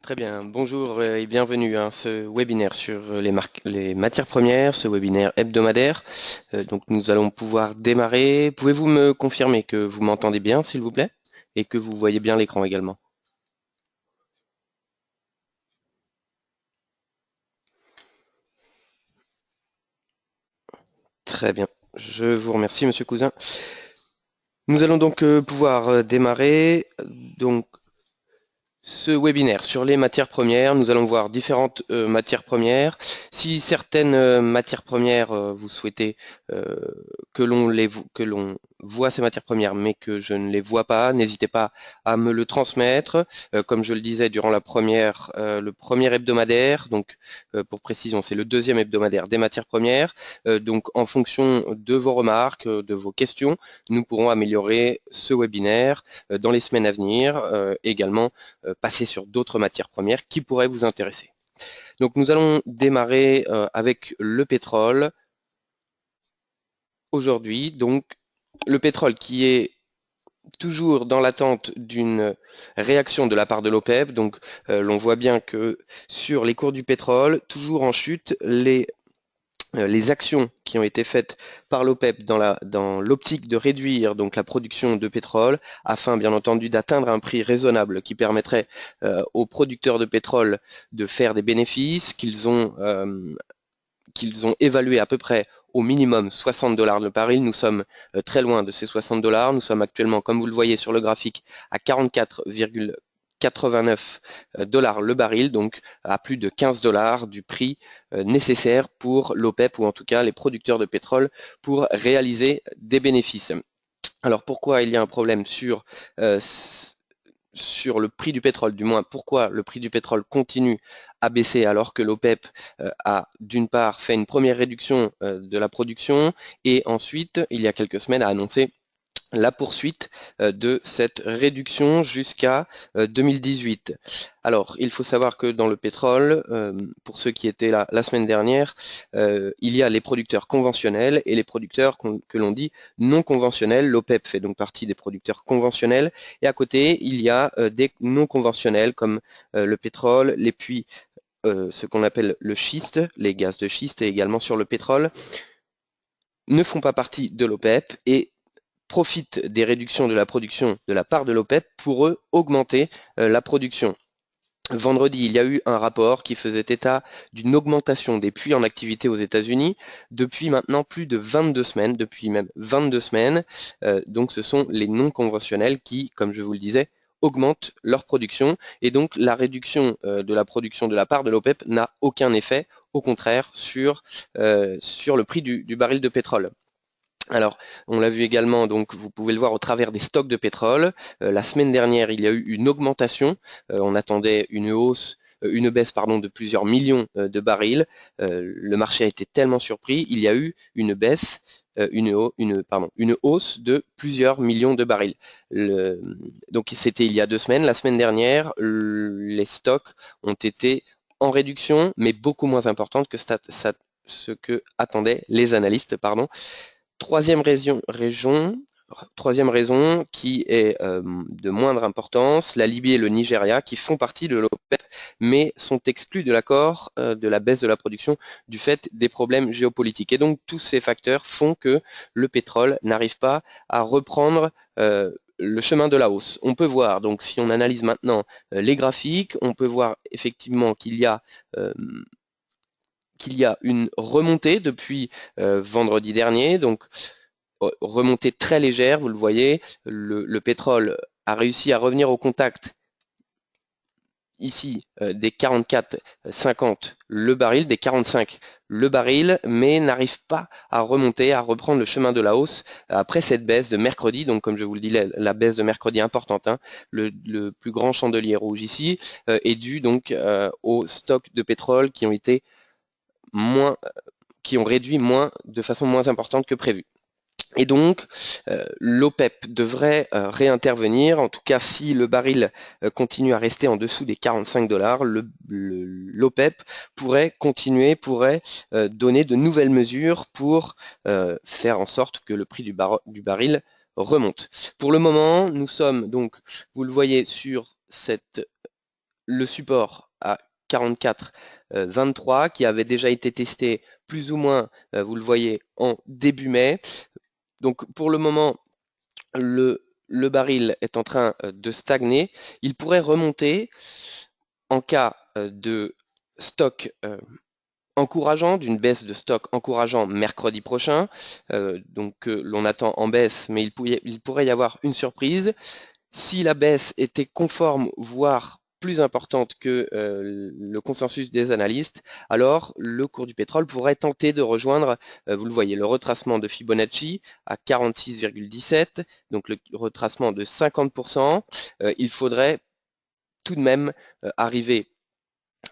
Très bien, bonjour et bienvenue à ce webinaire sur les matières premières, ce webinaire hebdomadaire. Donc nous allons pouvoir démarrer. Pouvez-vous me confirmer que vous m'entendez bien, s'il vous plaît, et que vous voyez bien l'écran également? Très bien, je vous remercie, Monsieur Cousin. Nous allons donc pouvoir démarrer. Donc ce webinaire sur les matières premières, nous allons voir différentes matières premières. Si certaines matières premières, vous souhaitez euh, que l'on voit ces matières premières, mais que je ne les vois pas, n'hésitez pas à me le transmettre. Comme je le disais durant le premier hebdomadaire, donc pour précision, c'est le deuxième hebdomadaire des matières premières. Donc en fonction de vos remarques, de vos questions, nous pourrons améliorer ce webinaire dans les semaines à venir, également passer sur d'autres matières premières qui pourraient vous intéresser. Donc nous allons démarrer avec le pétrole aujourd'hui. Donc le pétrole qui est toujours dans l'attente d'une réaction de la part de l'OPEP. Donc l'on voit bien que sur les cours du pétrole, toujours en chute, les actions qui ont été faites par l'OPEP dans l'optique de réduire donc la production de pétrole afin bien entendu d'atteindre un prix raisonnable qui permettrait aux producteurs de pétrole de faire des bénéfices qu'ils ont évalué à peu près au minimum 60 $ le baril. Nous sommes très loin de ces 60 $. Nous sommes actuellement, comme vous le voyez sur le graphique, à 44,89 $ le baril, donc à plus de 15 $ du prix nécessaire pour l'OPEP, ou en tout cas les producteurs de pétrole, pour réaliser des bénéfices. Alors pourquoi il y a un problème sur le prix du pétrole, du moins pourquoi le prix du pétrole continue à baisser alors que l'OPEP a d'une part fait une première réduction de la production et ensuite, il y a quelques semaines, a annoncé la poursuite de cette réduction jusqu'à 2018. Alors, il faut savoir que dans le pétrole, pour ceux qui étaient là la semaine dernière, il y a les producteurs conventionnels et les producteurs que l'on dit non conventionnels. L'OPEP fait donc partie des producteurs conventionnels et à côté, il y a des non conventionnels comme le pétrole, les puits, ce qu'on appelle le schiste, les gaz de schiste et également sur le pétrole, ne font pas partie de l'OPEP et profitent des réductions de la production de la part de l'OPEP pour eux augmenter la production. Vendredi, il y a eu un rapport qui faisait état d'une augmentation des puits en activité aux États-Unis depuis maintenant plus de 22 semaines, depuis même 22 semaines. Donc ce sont les non conventionnels qui, comme je vous le disais, augmentent leur production et donc la réduction de la production de la part de l'OPEP n'a aucun effet, au contraire, sur le prix du baril de pétrole. Alors, on l'a vu également, donc vous pouvez le voir au travers des stocks de pétrole. La semaine dernière, il y a eu une augmentation. On attendait une baisse pardon, de plusieurs millions de barils. Le marché a été tellement surpris, il y a eu une baisse, une hausse de plusieurs millions de barils. Donc c'était il y a 2 semaines. La semaine dernière, les stocks ont été en réduction, mais beaucoup moins importante que ce que attendaient les analystes, pardon. Troisième raison qui est de moindre importance, la Libye et le Nigeria qui font partie de l'OPEP mais sont exclus de l'accord de la baisse de la production du fait des problèmes géopolitiques. Et donc tous ces facteurs font que le pétrole n'arrive pas à reprendre le chemin de la hausse. On peut voir, donc si on analyse maintenant les graphiques, on peut voir effectivement euh, qu'il y a une remontée depuis vendredi dernier, donc remontée très légère, vous le voyez, le pétrole a réussi à revenir au contact ici des 44,50 le baril, des 45 le baril, mais n'arrive pas à remonter, à reprendre le chemin de la hausse après cette baisse de mercredi. Donc comme je vous le dis, la baisse de mercredi importante, hein, le plus grand chandelier rouge ici, est dû donc aux stocks de pétrole qui ont réduit de façon moins importante que prévu. Et donc, l'OPEP devrait réintervenir. En tout cas, si le baril continue à rester en dessous des 45 $, l'OPEP pourrait donner de nouvelles mesures pour faire en sorte que le prix du baril remonte. Pour le moment, nous sommes donc, vous le voyez sur cette le support à 44,23 qui avait déjà été testé plus ou moins, vous le voyez, en début mai. Donc pour le moment, le baril est en train de stagner. Il pourrait remonter en cas de stock encourageant, d'une baisse de stock encourageant mercredi prochain. Donc l'on attend en baisse, mais il pourrait y avoir une surprise. Si la baisse était conforme, voire plus importante que le consensus des analystes, alors le cours du pétrole pourrait tenter de rejoindre, vous le voyez, le retracement de Fibonacci à 46,17, donc le retracement de 50%. Il faudrait tout de même arriver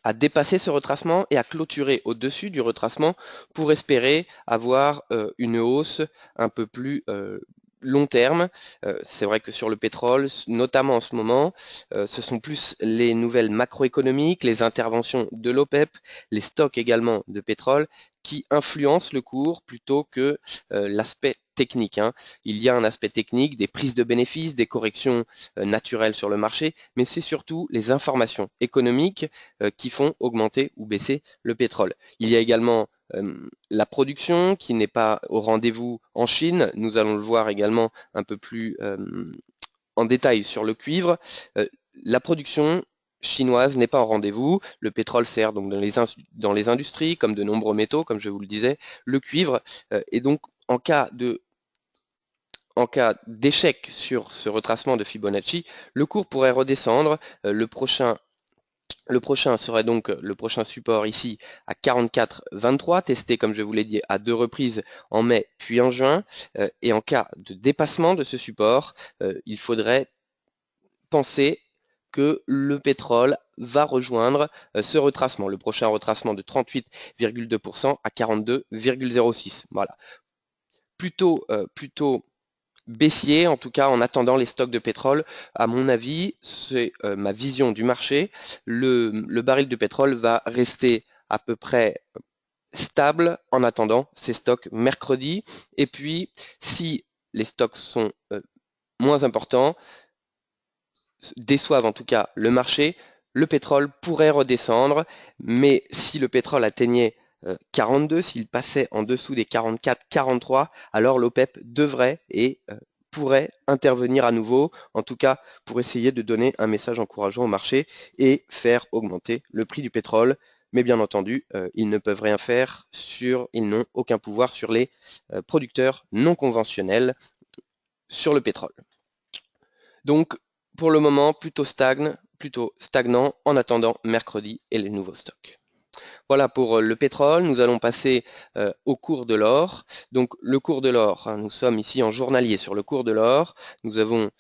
à dépasser ce retracement et à clôturer au-dessus du retracement pour espérer avoir une hausse un peu plus long terme. C'est vrai que sur le pétrole, notamment en ce moment, ce sont plus les nouvelles macroéconomiques, les interventions de l'OPEP, les stocks également de pétrole qui influencent le cours plutôt que l'aspect technique. Il y a un aspect technique, des prises de bénéfices, des corrections naturelles sur le marché, mais c'est surtout les informations économiques qui font augmenter ou baisser le pétrole. Il y a également la production qui n'est pas au rendez-vous en Chine. Nous allons le voir également un peu plus en détail sur le cuivre. La production chinoise n'est pas au rendez-vous. Le pétrole sert donc dans les industries, comme de nombreux métaux, comme je vous le disais. Le cuivre est donc en cas d'échec sur ce retracement de Fibonacci, le cours pourrait redescendre. Le prochain serait donc le prochain support ici à 44,23, testé comme je vous l'ai dit à 2 reprises en mai puis en juin. Et en cas de dépassement de ce support, il faudrait penser que le pétrole va rejoindre ce retracement, le prochain retracement de 38,2% à 42,06. Voilà. Plutôt baissier, en tout cas en attendant les stocks de pétrole. À mon avis, c'est ma vision du marché. Le baril de pétrole va rester à peu près stable en attendant ces stocks mercredi. Et puis, si les stocks sont moins importants, déçoivent en tout cas le marché, le pétrole pourrait redescendre, mais si le pétrole atteignait 42, s'il passait en dessous des 44, 43, alors l'OPEP devrait et pourrait intervenir à nouveau, en tout cas pour essayer de donner un message encourageant au marché et faire augmenter le prix du pétrole. Mais bien entendu, ils ne peuvent rien faire ils n'ont aucun pouvoir sur les producteurs non conventionnels sur le pétrole. Donc, pour le moment, plutôt stagnant en attendant mercredi et les nouveaux stocks. Voilà pour le pétrole. Nous allons passer au cours de l'or. Donc, le cours de l'or, nous sommes ici en journalier sur le cours de l'or. Nous avons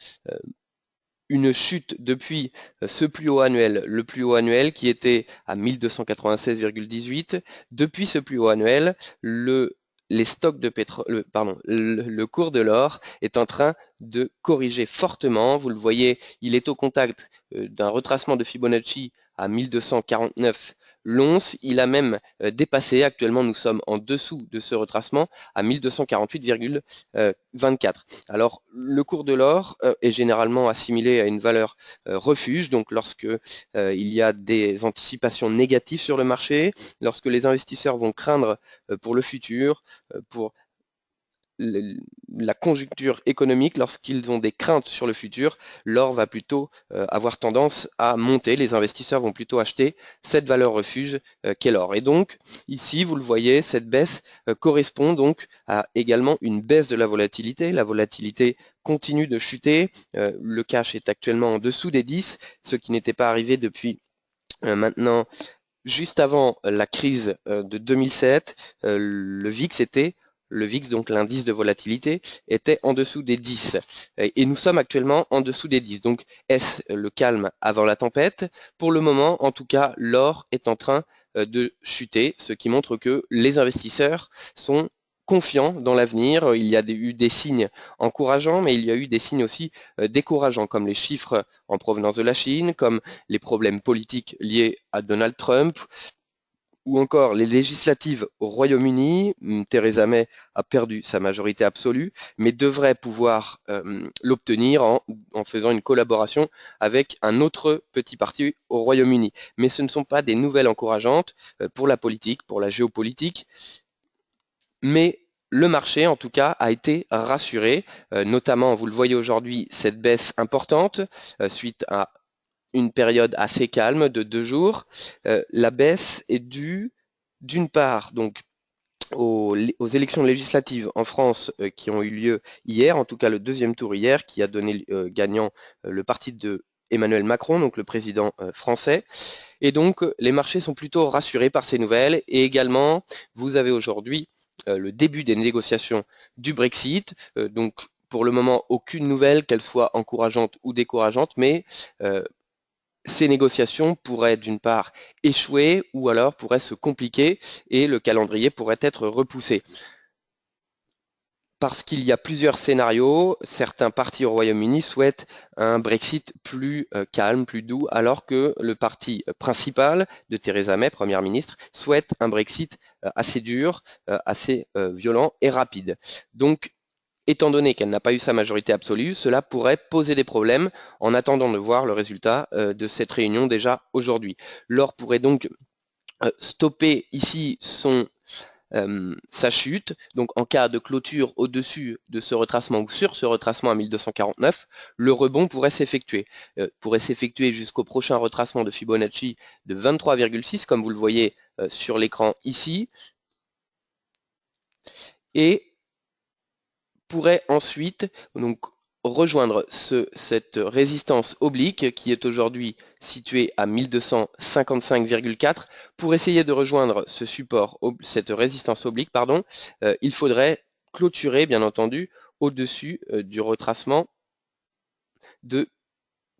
une chute depuis ce plus haut annuel, le plus haut annuel qui était à 1296,18. Depuis ce plus haut annuel, les stocks de pétrole, le cours de l'or est en train de corriger fortement. Vous le voyez, il est au contact d'un retracement de Fibonacci à 1249 l'once. Il a même dépassé, actuellement nous sommes en dessous de ce retracement à 1248,24. Alors le cours de l'or est généralement assimilé à une valeur refuge, donc lorsque il y a des anticipations négatives sur le marché, lorsque les investisseurs vont craindre pour le futur, pour la conjoncture économique, lorsqu'ils ont des craintes sur le futur, l'or va plutôt avoir tendance à monter. Les investisseurs vont plutôt acheter cette valeur refuge qu'est l'or. Et donc, ici, vous le voyez, cette baisse correspond donc à également une baisse de la volatilité. La volatilité continue de chuter. Le cash est actuellement en dessous des 10, ce qui n'était pas arrivé depuis maintenant. Juste avant la crise de 2007, le VIX, donc l'indice de volatilité, était en dessous des 10. Et nous sommes actuellement en dessous des 10. Donc, est-ce le calme avant la tempête? Pour le moment, en tout cas, l'or est en train de chuter, ce qui montre que les investisseurs sont confiants dans l'avenir. Il y a eu des signes encourageants, mais il y a eu des signes aussi décourageants, comme les chiffres en provenance de la Chine, comme les problèmes politiques liés à Donald Trump, ou encore les législatives au Royaume-Uni. Theresa May a perdu sa majorité absolue, mais devrait pouvoir l'obtenir en faisant une collaboration avec un autre petit parti au Royaume-Uni. Mais ce ne sont pas des nouvelles encourageantes pour la politique, pour la géopolitique, mais le marché, en tout cas, a été rassuré, notamment, vous le voyez aujourd'hui, cette baisse importante suite à une période assez calme de 2 jours. La baisse est due, d'une part, donc, aux élections législatives en France qui ont eu lieu hier, en tout cas le deuxième tour hier, qui a donné gagnant le parti de Emmanuel Macron, donc le président français. Et donc, les marchés sont plutôt rassurés par ces nouvelles. Et également, vous avez aujourd'hui le début des négociations du Brexit. Donc, pour le moment, aucune nouvelle, qu'elle soit encourageante ou décourageante, mais ces négociations pourraient d'une part échouer ou alors pourraient se compliquer et le calendrier pourrait être repoussé. Parce qu'il y a plusieurs scénarios, certains partis au Royaume-Uni souhaitent un Brexit plus calme, plus doux, alors que le parti principal de Theresa May, Première ministre, souhaite un Brexit assez dur, assez violent et rapide. Donc, étant donné qu'elle n'a pas eu sa majorité absolue, cela pourrait poser des problèmes en attendant de voir le résultat de cette réunion déjà aujourd'hui. L'or pourrait donc stopper ici sa chute, donc en cas de clôture au-dessus de ce retracement ou sur ce retracement à 1249, le rebond pourrait s'effectuer. Jusqu'au prochain retracement de Fibonacci de 23,6, comme vous le voyez sur l'écran ici, et pourrait ensuite donc rejoindre cette résistance oblique qui est aujourd'hui située à 1255,4. Pour essayer de rejoindre ce support, cette résistance oblique, pardon, il faudrait clôturer, bien entendu, au-dessus du retracement de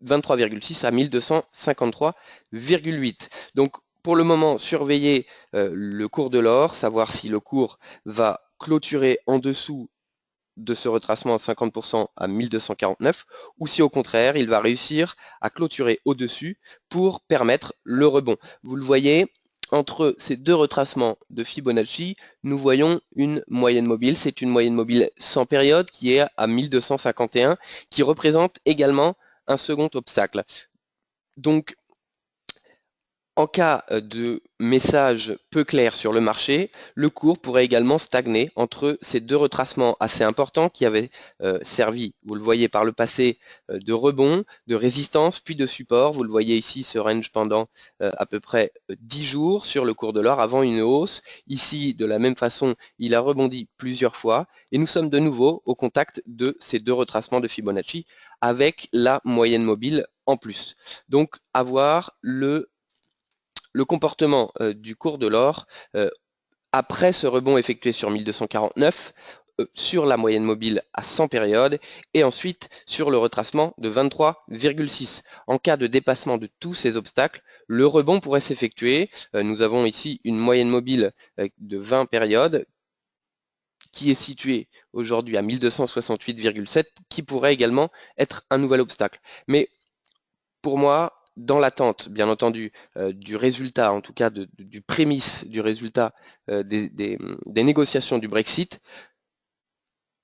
23,6 à 1253,8. Donc, pour le moment, surveillez le cours de l'or, savoir si le cours va clôturer en dessous de ce retracement à 50% à 1249, ou si au contraire, il va réussir à clôturer au-dessus pour permettre le rebond. Vous le voyez, entre ces deux retracements de Fibonacci, nous voyons une moyenne mobile. C'est une moyenne mobile sans période qui est à 1251, qui représente également un second obstacle. Donc, en cas de message peu clair sur le marché, le cours pourrait également stagner entre ces deux retracements assez importants qui avaient servi, vous le voyez par le passé, de rebond, de résistance, puis de support. Vous le voyez ici, ce range pendant à peu près 10 jours sur le cours de l'or avant une hausse. Ici, de la même façon, il a rebondi plusieurs fois et nous sommes de nouveau au contact de ces deux retracements de Fibonacci avec la moyenne mobile en plus. Donc, avoir le comportement du cours de l'or après ce rebond effectué sur 1249, sur la moyenne mobile à 100 périodes et ensuite sur le retracement de 23,6. En cas de dépassement de tous ces obstacles, le rebond pourrait s'effectuer. Nous avons ici une moyenne mobile de 20 périodes qui est située aujourd'hui à 1268,7, qui pourrait également être un nouvel obstacle. Mais pour moi, dans l'attente, bien entendu, du résultat, en tout cas du prémisse du résultat des négociations du Brexit,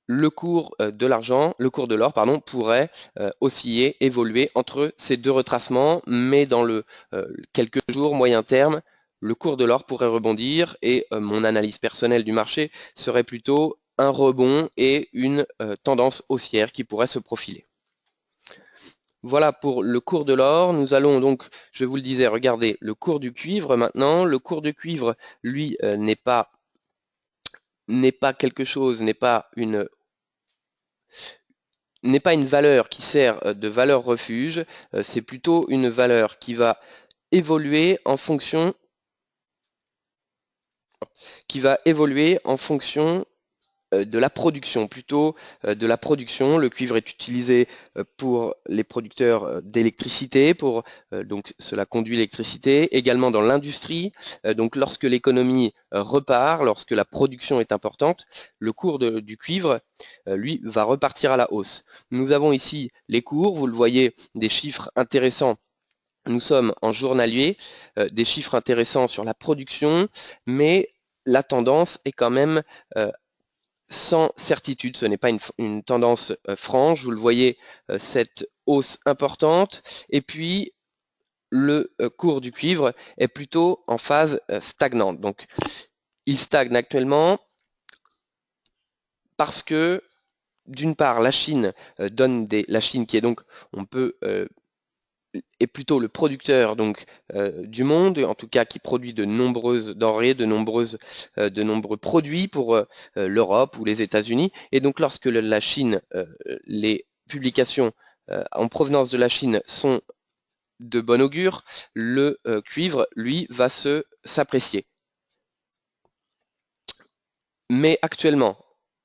le cours de l'argent, le cours de l'or, pardon, pourrait osciller, évoluer entre ces deux retracements, mais dans le quelques jours, moyen terme, le cours de l'or pourrait rebondir et mon analyse personnelle du marché serait plutôt un rebond et une tendance haussière qui pourrait se profiler. Voilà pour le cours de l'or. Nous allons donc, je vous le disais, regarder le cours du cuivre maintenant. Le cours du cuivre, lui, n'est pas quelque chose, n'est pas une valeur qui sert de valeur refuge. C'est plutôt une valeur qui va évoluer en fonction de la production, plutôt de la production. Le cuivre est utilisé pour les producteurs d'électricité, donc cela conduit l'électricité, également dans l'industrie. Donc lorsque l'économie repart, lorsque la production est importante, le cours du cuivre, lui, va repartir à la hausse. Nous avons ici les cours, vous le voyez, des chiffres intéressants nous sommes en journalier, des chiffres intéressants sur la production, mais la tendance est quand même sans certitude. Ce n'est pas une tendance franche. Vous le voyez, cette hausse importante. Et puis, le cours du cuivre est plutôt en phase stagnante. Donc, il stagne actuellement parce que, d'une part, la Chine la Chine qui est donc, on peut est plutôt le producteur donc du monde, en tout cas qui produit de nombreuses denrées, de nombreux produits pour l'Europe ou les États-Unis. Et donc lorsque la Chine, les publications en provenance de la Chine sont de bon augure, le cuivre, lui, va s'apprécier. Mais actuellement,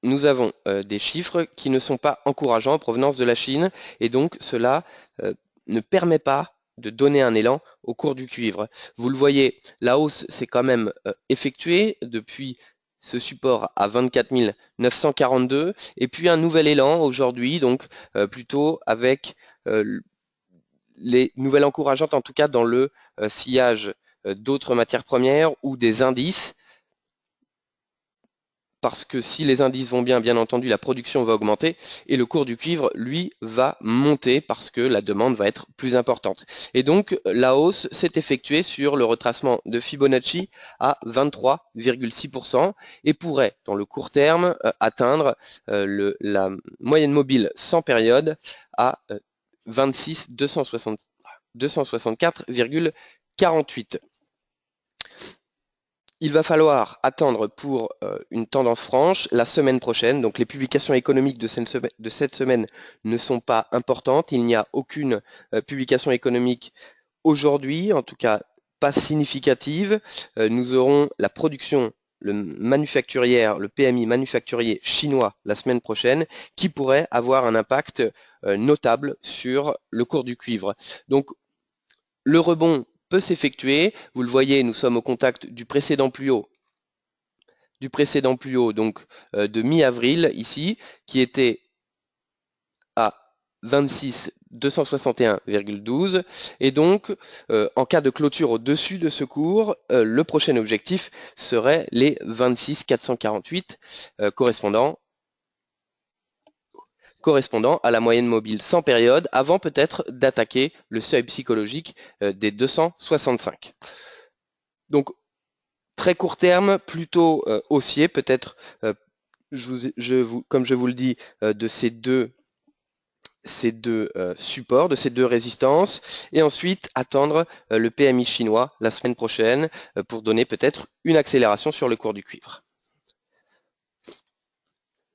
nous avons des chiffres qui ne sont pas encourageants en provenance de la Chine, et donc cela ne permet pas de donner un élan au cours du cuivre. Vous le voyez, la hausse s'est quand même effectuée depuis ce support à 24 942, et puis un nouvel élan aujourd'hui, donc plutôt avec les nouvelles encourageantes, en tout cas dans le sillage d'autres matières premières ou des indices, parce que si les indices vont bien, bien entendu, la production va augmenter et le cours du cuivre, lui, va monter parce que la demande va être plus importante. Et donc, la hausse s'est effectuée sur le retracement de Fibonacci à 23,6% et pourrait, dans le court terme, atteindre la moyenne mobile sans période à 26 264,48. Il va falloir attendre pour une tendance franche la semaine prochaine. Donc les publications économiques de cette semaine ne sont pas importantes. Il n'y a aucune publication économique aujourd'hui, en tout cas pas significative. Nous aurons la production manufacturière, le PMI manufacturier chinois la semaine prochaine, qui pourrait avoir un impact notable sur le cours du cuivre. Donc le rebond peut s'effectuer. Vous le voyez, nous sommes au contact du précédent plus haut, donc de mi-avril ici, qui était à 26 261,12 et donc en cas de clôture au-dessus de ce cours, le prochain objectif serait les 26 448 correspondant à la moyenne mobile sans période, avant peut-être d'attaquer le seuil psychologique des 265. Donc très court terme, plutôt haussier, peut-être, comme je vous le dis, de ces deux supports, de ces deux résistances, et ensuite attendre le PMI chinois la semaine prochaine pour donner peut-être une accélération sur le cours du cuivre.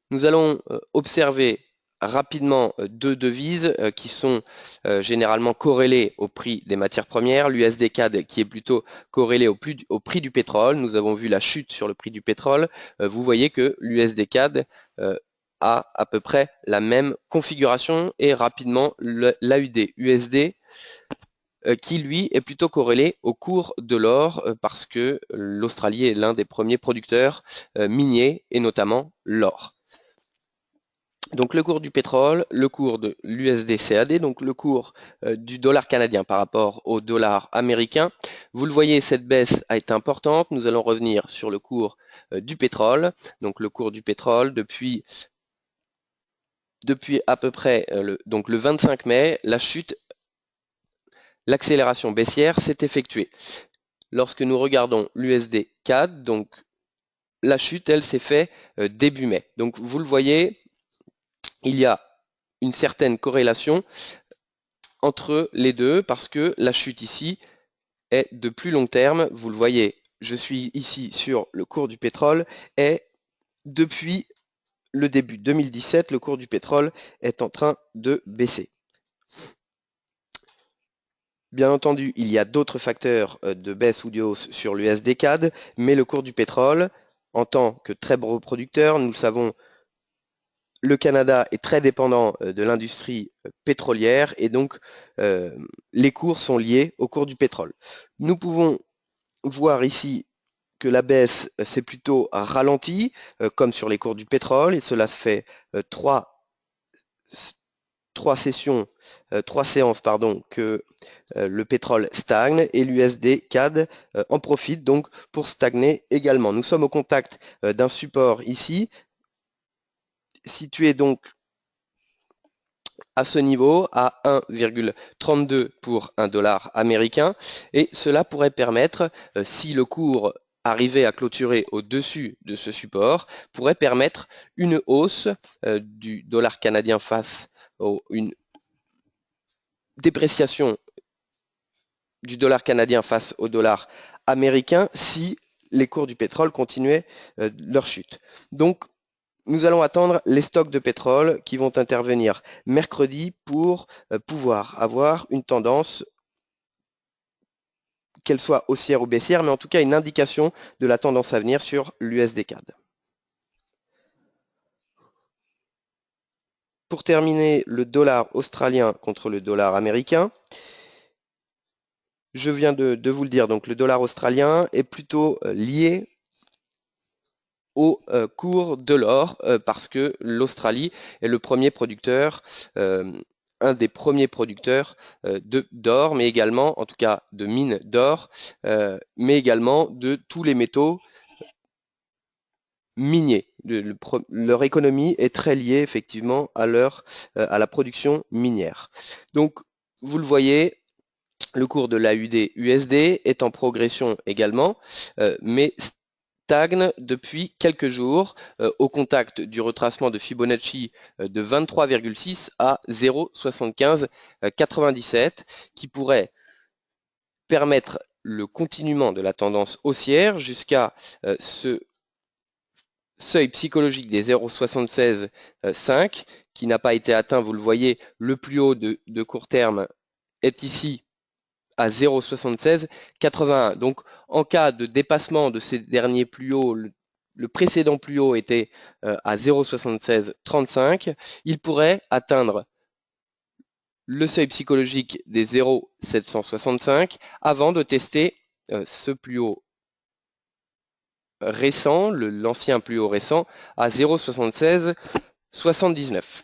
Nous allons observer rapidement deux devises qui sont généralement corrélées au prix des matières premières. L'USD CAD qui est plutôt corrélé au prix du pétrole. Nous avons vu la chute sur le prix du pétrole. Vous voyez que l'USD CAD a à peu près la même configuration et rapidement l'AUD USD qui lui est plutôt corrélé au cours de l'or parce que l'Australie est l'un des premiers producteurs miniers et notamment l'or. Donc le cours du pétrole, le cours de l'USD CAD, donc le cours du dollar canadien par rapport au dollar américain. Vous le voyez, cette baisse a été importante. Nous allons revenir sur le cours du pétrole. Donc le cours du pétrole depuis à peu près le 25 mai, la chute, l'accélération baissière s'est effectuée. Lorsque nous regardons l'USD CAD, donc la chute, elle s'est faite début mai. Donc vous le voyez, il y a une certaine corrélation entre les deux parce que la chute ici est de plus long terme. Vous le voyez, je suis ici sur le cours du pétrole et depuis le début 2017, le cours du pétrole est en train de baisser. Bien entendu, il y a d'autres facteurs de baisse ou de hausse sur l'USD CAD, mais le cours du pétrole, en tant que très gros producteur, nous le savons, le Canada est très dépendant de l'industrie pétrolière et donc les cours sont liés au cours du pétrole. Nous pouvons voir ici que la baisse s'est plutôt ralentie, comme sur les cours du pétrole, et cela se fait 3 séances que le pétrole stagne et l'USD CAD en profite donc pour stagner également. Nous sommes au contact d'un support ici, situé donc à ce niveau à 1,32 pour un dollar américain, et cela pourrait permettre, si le cours arrivait à clôturer au-dessus de ce support, pourrait permettre une hausse du dollar canadien face une dépréciation du dollar canadien face au dollar américain si les cours du pétrole continuaient leur chute. Donc, nous allons attendre les stocks de pétrole qui vont intervenir mercredi pour pouvoir avoir une tendance, qu'elle soit haussière ou baissière, mais en tout cas une indication de la tendance à venir sur l'USD CAD. Pour terminer, le dollar australien contre le dollar américain. Je viens de vous le dire, donc le dollar australien est plutôt lié au cours de l'or parce que l'Australie est le premier producteur, un des premiers producteurs d'or, mais également, en tout cas de mines d'or, mais également de tous les métaux miniers. Leur économie est très liée effectivement à la production minière. Donc, vous le voyez, le cours de l'AUD-USD est en progression également, mais stagne depuis quelques jours au contact du retracement de Fibonacci de 23,6 à 0,7597 qui pourrait permettre le continuement de la tendance haussière jusqu'à ce seuil psychologique des 0,76,5 qui n'a pas été atteint, vous le voyez, le plus haut de court terme est ici à 0,7681. Donc, en cas de dépassement de ces derniers plus hauts, le précédent plus haut était à 0,7635, il pourrait atteindre le seuil psychologique des 0,765 avant de tester ce plus haut récent, l'ancien plus haut récent, à 0,7679.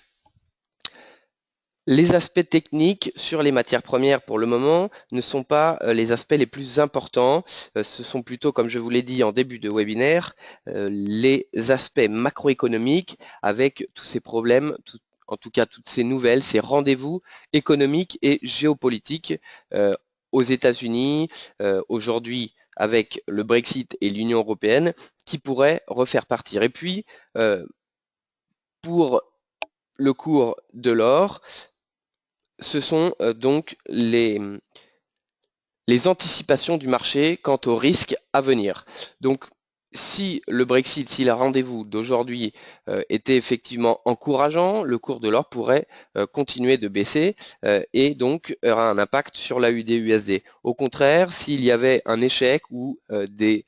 Les aspects techniques sur les matières premières pour le moment ne sont pas les aspects les plus importants. Ce sont plutôt, comme je vous l'ai dit en début de webinaire, les aspects macroéconomiques avec tous ces problèmes, en tout cas toutes ces nouvelles, ces rendez-vous économiques et géopolitiques aux États-Unis, aujourd'hui avec le Brexit et l'Union européenne, qui pourraient refaire partir. Et puis, pour le cours de l'or, ce sont donc les anticipations du marché quant aux risques à venir. Donc, si le Brexit, si le rendez-vous d'aujourd'hui était effectivement encourageant, le cours de l'or pourrait continuer de baisser et donc aura un impact sur l'AUD-USD. Au contraire, s'il y avait un échec ou des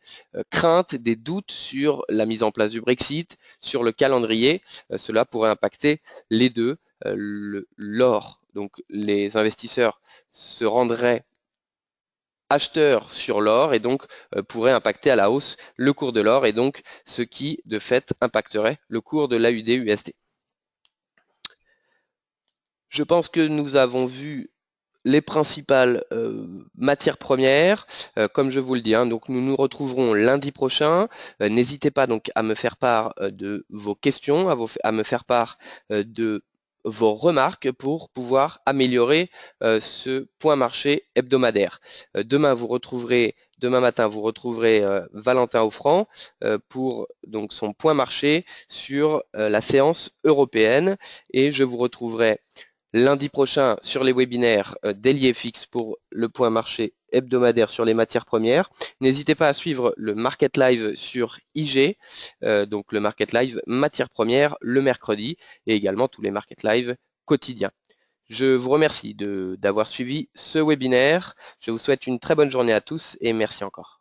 craintes, des doutes sur la mise en place du Brexit, sur le calendrier, cela pourrait impacter les deux, l'or. Donc les investisseurs se rendraient acheteurs sur l'or et donc pourraient impacter à la hausse le cours de l'or et donc ce qui de fait impacterait le cours de l'AUD-USD. Je pense que nous avons vu les principales matières premières, comme je vous le dis, hein, donc nous nous retrouverons lundi prochain. N'hésitez pas donc à me faire part de vos questions, à me faire part de vos remarques pour pouvoir améliorer ce point marché hebdomadaire. Demain matin, vous retrouverez Valentin Offrand pour donc son point marché sur la séance européenne et je vous retrouverai lundi prochain sur les webinaires d'EliFX pour le point marché hebdomadaire sur les matières premières. N'hésitez pas à suivre le Market Live sur IG, donc le Market Live matières premières le mercredi et également tous les Market Live quotidiens. Je vous remercie d'avoir suivi ce webinaire. Je vous souhaite une très bonne journée à tous et merci encore.